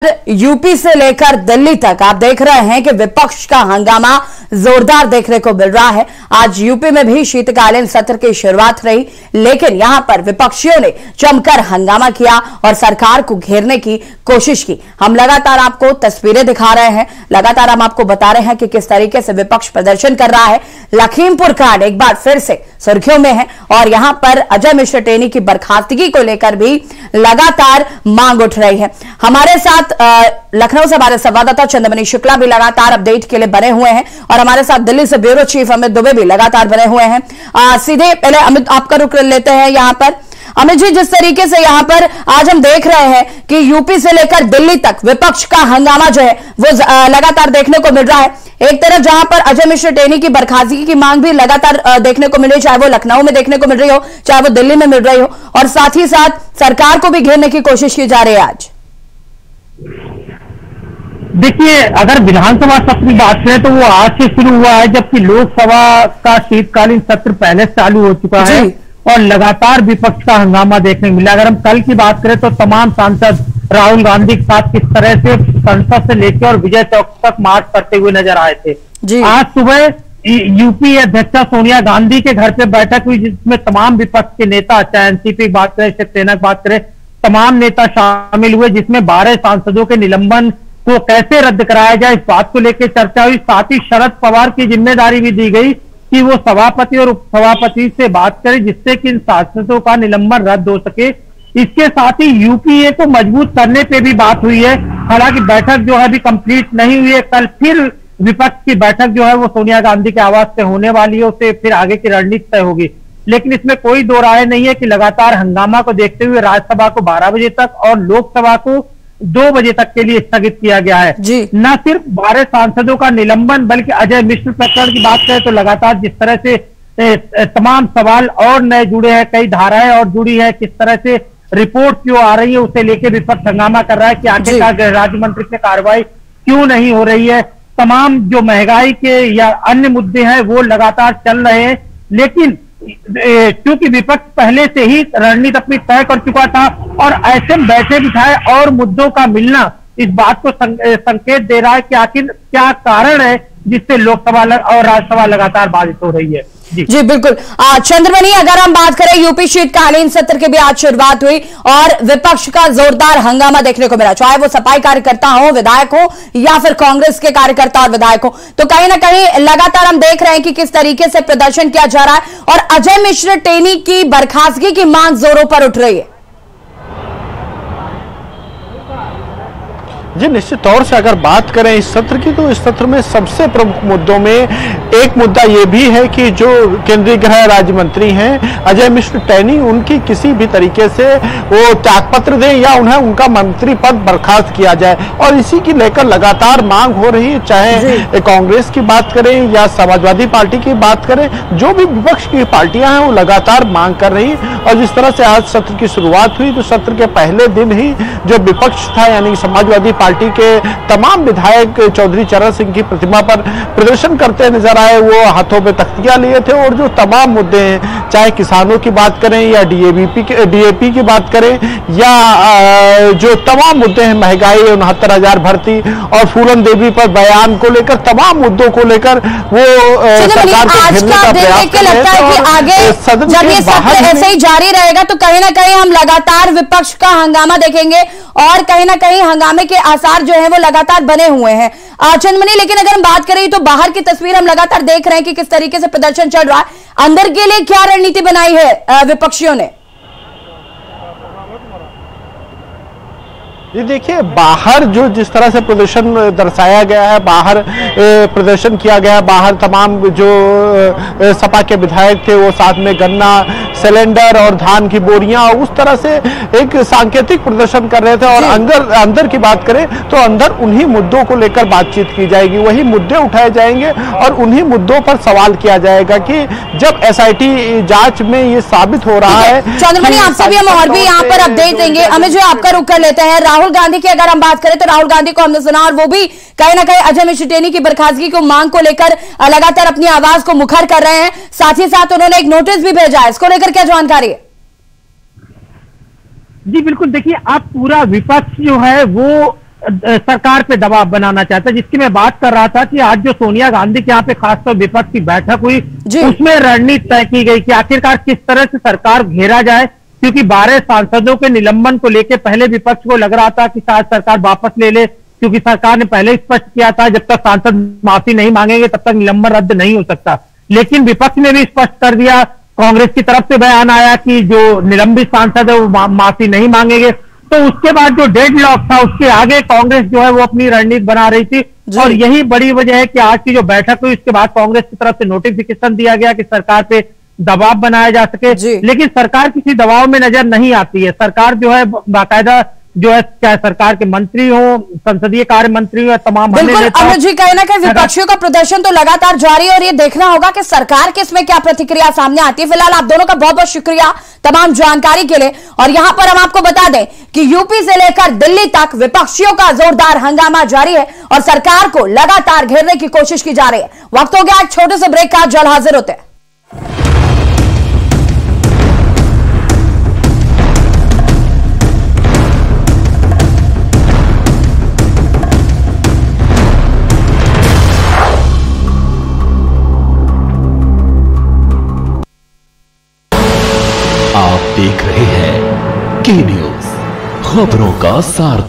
UP से लेकर दिल्ली तक आप देख रहे हैं कि विपक्ष का हंगामा जोरदार देखने को मिल रहा है। आज यूपी में भी शीतकालीन सत्र की शुरुआत रही, लेकिन यहां पर विपक्षियों ने जमकर हंगामा किया और सरकार को घेरने की कोशिश की। हम लगातार आपको तस्वीरें दिखा रहे हैं, लगातार हम आपको बता रहे हैं कि किस तरीके से विपक्ष प्रदर्शन कर रहा है। लखीमपुर कांड एक बार फिर से सुर्खियों में है और यहां पर अजय मिश्र टेनी की बर्खास्तगी को लेकर भी लगातार मांग उठ रही है। हमारे साथ लखनऊ से हमारे संवाददाता चंद्रमणि शुक्ला भी लगातार अपडेट के लिए बने हुए हैं और हमारे साथ दिल्ली से ब्यूरो चीफ अमित दुबे भी लगातार बने हुए हैं। सीधे पहले अमित आपका रुख लेते हैं यहां पर। अमित जी, जिस तरीके से यहां पर आज हम देख रहे हैं कि यूपी से लेकर दिल्ली तक विपक्ष का हंगामा जो है वो लगातार देखने को मिल रहा है। एक तरफ जहां पर अजय मिश्र टेनी की बर्खास्तगी की मांग भी लगातार देखने को मिल रही है, चाहे वो लखनऊ में देखने को मिल रही हो, चाहे वो दिल्ली में मिल रही हो, और साथ ही साथ सरकार को भी घेरने की कोशिश की जा रही है। आज देखिए, अगर विधानसभा सत्र की बात करें तो वो आज से शुरू हुआ है, जबकि लोकसभा का शीतकालीन सत्र पहले चालू हो चुका है और लगातार विपक्ष का हंगामा देखने को मिला। अगर हम कल की बात करें तो तमाम सांसद राहुल गांधी के साथ किस तरह से संसद से लेकर और विजय चौक तक मार्च करते हुए नजर आए थे। आज सुबह यूपी अध्यक्षा सोनिया गांधी के घर पे बैठक हुई, जिसमें तमाम विपक्ष के नेता, चाहे एनसीपी की बात करें, शिवसेना की बात करें, तमाम नेता शामिल हुए, जिसमें 12 सांसदों के निलंबन को कैसे रद्द कराया जाए इस बात को लेकर चर्चा हुई। साथ ही शरद पवार की जिम्मेदारी भी दी गई कि वो सभापति और उपसभापति से बात करें, जिससे कि इन सांसदों का निलंबन रद्द हो सके। इसके साथ ही यूपीए को मजबूत करने पे भी बात हुई है। हालांकि बैठक जो है अभी कंप्लीट नहीं हुई है। कल फिर विपक्ष की बैठक जो है वो सोनिया गांधी के आवास से होने वाली है, उससे फिर आगे की रणनीति तय होगी। लेकिन इसमें कोई दो राय नहीं है कि लगातार हंगामा को देखते हुए राज्यसभा को 12 बजे तक और लोकसभा को 2 बजे तक के लिए स्थगित किया गया है। न सिर्फ 12 सांसदों का निलंबन, बल्कि अजय मिश्र प्रकरण की बात करें तो लगातार जिस तरह से तमाम सवाल और नए जुड़े हैं, कई धाराएं और जुड़ी है, किस तरह से रिपोर्ट क्यों आ रही है, उसे लेकर विपक्ष हंगामा कर रहा है कि आखिरकार गृह राज्य मंत्री से कार्रवाई क्यों नहीं हो रही है। तमाम जो महंगाई के या अन्य मुद्दे हैं वो लगातार चल रहे हैं। लेकिन क्योंकि विपक्ष पहले से ही रणनीति अपनी तय कर चुका था और ऐसे में बैठे बिठाए और मुद्दों का मिलना इस बात को संकेत दे रहा है कि आखिर क्या कारण है जिससे लोकसभा और राज्यसभा लगातार बाधित हो रही है। जी बिल्कुल। चंद्रमणि, अगर हम बात करें यूपी शीतकालीन सत्र की भी आज शुरुआत हुई और विपक्ष का जोरदार हंगामा देखने को मिला, चाहे वो सपाई कार्यकर्ता हो, विधायक हो, या फिर कांग्रेस के कार्यकर्ता और विधायक हो, तो कहीं ना कहीं लगातार हम देख रहे हैं कि किस तरीके से प्रदर्शन किया जा रहा है और अजय मिश्र टेनी की बर्खास्तगी की मांग जोरों पर उठ रही है। जी, निश्चित तौर से अगर बात करें इस सत्र की तो इस सत्र में सबसे प्रमुख मुद्दों में एक मुद्दा ये भी है कि जो केंद्रीय गृह राज्य मंत्री हैं अजय मिश्र टेनी, उनकी किसी भी तरीके से वो त्यागपत्र दें या उन्हें उनका मंत्री पद बर्खास्त किया जाए, और इसी की लेकर लगातार मांग हो रही है। चाहे कांग्रेस की बात करें या समाजवादी पार्टी की बात करें, जो भी विपक्ष की पार्टियां हैं वो लगातार मांग कर रही। और जिस तरह से आज सत्र की शुरुआत हुई तो सत्र के पहले दिन ही जो विपक्ष था यानी समाजवादी पार्टी के तमाम विधायक चौधरी चरण सिंह की प्रतिमा पर प्रदर्शन करते नजर आए। वो हाथों में तख्तियां लिए थे और जो तमाम मुद्दे हैं, चाहे किसानों की बात करें या डीएपी की बात करें या जो तमाम मुद्दे हैं, महंगाई, 69,000 भर्ती और फूलन देवी पर बयान को लेकर, तमाम मुद्दों को लेकर वो सरकार को घेरने का प्रयास कर रहे थे। जब ये सत्र ऐसे ही जारी रहेगा तो कहीं ना कहीं हम लगातार विपक्ष का हंगामा देखेंगे और कहीं ना कहीं हंगामे के आसार जो है वो लगातार बने हुए हैं। चंद्रमणि, लेकिन अगर हम बात करें तो बाहर की तस्वीर हम लगातार देख रहे हैं कि किस तरीके से प्रदर्शन चल रहा है। अंदर के लिए क्या रणनीति बनाई है विपक्षियों ने? ये देखिए, बाहर जो जिस तरह से प्रदर्शन दर्शाया गया है, बाहर प्रदर्शन किया गया, बाहर तमाम जो सपा के विधायक थे वो साथ में गन्ना सिलेंडर और धान की बोरियां उस तरह से एक सांकेतिक प्रदर्शन कर रहे थे। और अंदर की बात करें तो अंदर उन्हीं मुद्दों को लेकर बातचीत की जाएगी, वही मुद्दे उठाए जाएंगे और उन्हीं मुद्दों पर सवाल किया जाएगा कि जब एसआईटी जांच में ये साबित हो रहा है। चंद्रमणि, आपसे भी हम और भी यहाँ पर अपडेट देंगे। अमित जी, आपका रुख कर लेते हैं। राहुल गांधी की अगर हम बात करें तो राहुल गांधी को हमने सुना और वो भी कहीं ना कहीं अजय मिश्र टेनी की बर्खास्तगी को मांग को लेकर लगातार अपनी आवाज को मुखर कर रहे हैं। साथ ही साथ उन्होंने एक नोटिस भी भेजा है, इसको लेकर क्या जानकारी है? जी बिल्कुल, देखिए, आप पूरा विपक्ष जो है वो सरकार पे दबाव बनाना चाहता है, जिसकी मैं बात कर रहा था कि आज जो सोनिया गांधी के यहाँ पे खासतौर विपक्ष की बैठक हुई, उसमें रणनीति तय की गई कि आखिरकार किस तरह से सरकार घेरा जाए, क्योंकि 12 सांसदों के निलंबन को लेकर पहले विपक्ष को लग रहा था कि शायद सरकार वापस ले ले, क्योंकि सरकार ने पहले स्पष्ट किया था जब तक सांसद माफी नहीं मांगेंगे तब तक निलंबन रद्द नहीं हो सकता। लेकिन विपक्ष ने भी स्पष्ट कर दिया, कांग्रेस की तरफ से बयान आया कि जो निलंबित सांसद है वो माफी नहीं मांगेंगे। तो उसके बाद जो डेडलॉक था उसके आगे कांग्रेस जो है वो अपनी रणनीति बना रही थी, और यही बड़ी वजह है कि आज की जो बैठक हुई उसके बाद कांग्रेस की तरफ से नोटिफिकेशन दिया गया कि सरकार पे दबाव बनाया जा सके। लेकिन सरकार किसी दबाव में नजर नहीं आती है। सरकार जो है बाकायदा जो है, चाहे सरकार के मंत्री हो, संसदीय कार्य मंत्री हो, तमाम बिल्कुल अमित जी, कहीं ना कहीं विपक्षियों का प्रदर्शन तो लगातार जारी है और ये देखना होगा कि सरकार के इसमें क्या प्रतिक्रिया सामने आती है। फिलहाल आप दोनों का बहुत बहुत शुक्रिया तमाम जानकारी के लिए। और यहां पर हम आपको बता दें कि यूपी से लेकर दिल्ली तक विपक्षियों का जोरदार हंगामा जारी है और सरकार को लगातार घेरने की कोशिश की जा रही है। वक्त हो गया एक छोटे से ब्रेक का, जल्द हाजिर होते हैं। आप देख रहे हैं के न्यूज, खबरों का सार।